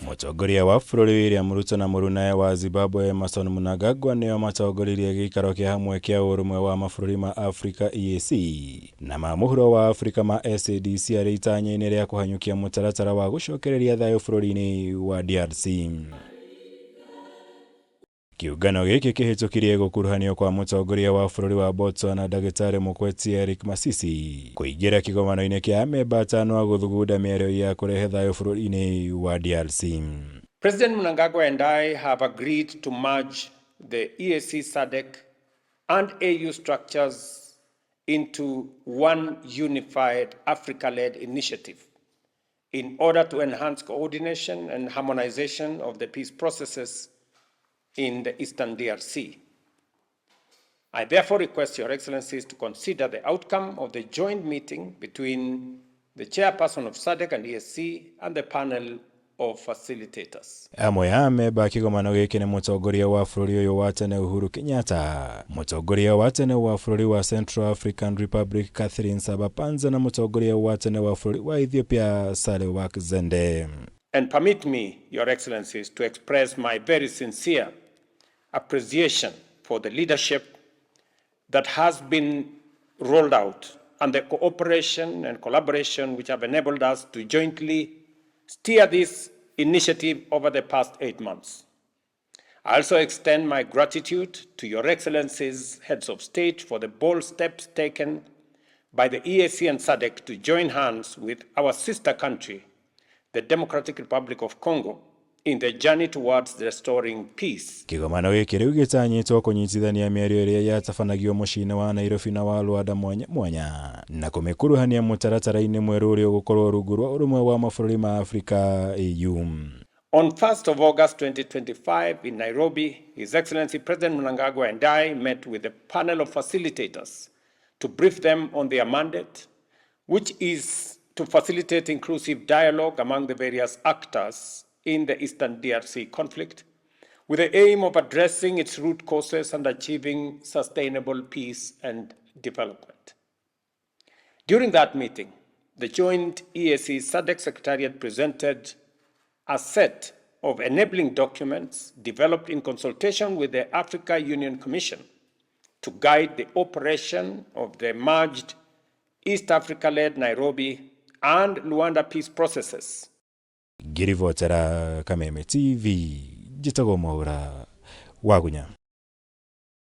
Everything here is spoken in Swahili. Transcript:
Mutongoria wa bũrũri William Ruto na mũrunawe wa Zimbabwe Emmerson Mnangagwa nĩo matongoririe gĩikaro kĩa hamwe kĩa ũrũmwe wa mabũrũri ma Afrika EAC na ma mũhuro wa Afrika ma SADC arĩ itanya-inĩ rĩa kũhanyũkia mũtaratara wa gũcokereria thayũ bũrũri-inĩ wa DRC. Kiungano gĩkĩ kĩhĩtũkirie gũkuruhanio kwa mũtongoria wa bũrũri wa Botswana Dagĩtarĩ MOKGWEETSI MASISI kũingĩra kĩgomano-inĩ kĩa AMEMBA ATANO gũthugunda mĩario ya kũrehe thayũ bũrũri-inĩ wa DRC. President Mnangagwa and I have agreed to merge the EAC, SADC and AU structures into one unified Africa-led initiative in order to enhance coordination and harmonization of the peace processes in the Eastern DRC. I therefore request Your Excellencies to consider the outcome of the joint meeting between the chairperson of SADC and EAC and the panel of facilitators. Amwe ya AMEMBA kĩgomano gĩkĩ nĩ mũtongoria wa bũrũri ũyũ wa tene Uhuru Kenyatta, mũtongoria wa tene wa bũrũri wa Central African Republic Catherine Saba-Panza na mũtongoria wa tene wa bũrũri wa Ethiopia Sahle-Work Zewde. And permit me, Your Excellencies, to express my very sincere appreciation for the leadership that has been rolled out and the cooperation and collaboration which have enabled us to jointly steer this initiative over the past 8 months. I also extend my gratitude to Your Excellencies, heads of state, for the bold steps taken by the EAC and SADC to join hands with our sister country, the Democratic Republic of Congo, in the journey towards restoring peace. Kĩgomano gĩkĩ rĩu gĩtanyĩtwo kũnyitithania mĩario ĩrĩa yatabanagio mũciĩ-inĩ wa Nairobi na wa LUANDA mwanya mwanya na kũmĩkuruhania mũtaratara-inĩ mwerũ ũrĩa ũgũkorwo rungu rwa ũrũmwe wa mabũrũri ma Afrika AU. On 1st of August 2025 in Nairobi, His Excellency President Mnangagwa and I met with a panel of facilitators to brief them on their mandate, which is to facilitate inclusive dialogue among the various actors in the Eastern DRC conflict, with the aim of addressing its root causes and achieving sustainable peace and development. During that meeting, the joint EAC SADC Secretariat presented a set of enabling documents developed in consultation with the Africa Union Commission to guide the operation of the merged East Africa-led Nairobi and Luanda peace processes. Ngĩribotera Kameme TV, njĩtagwo Mwaura Wagunya.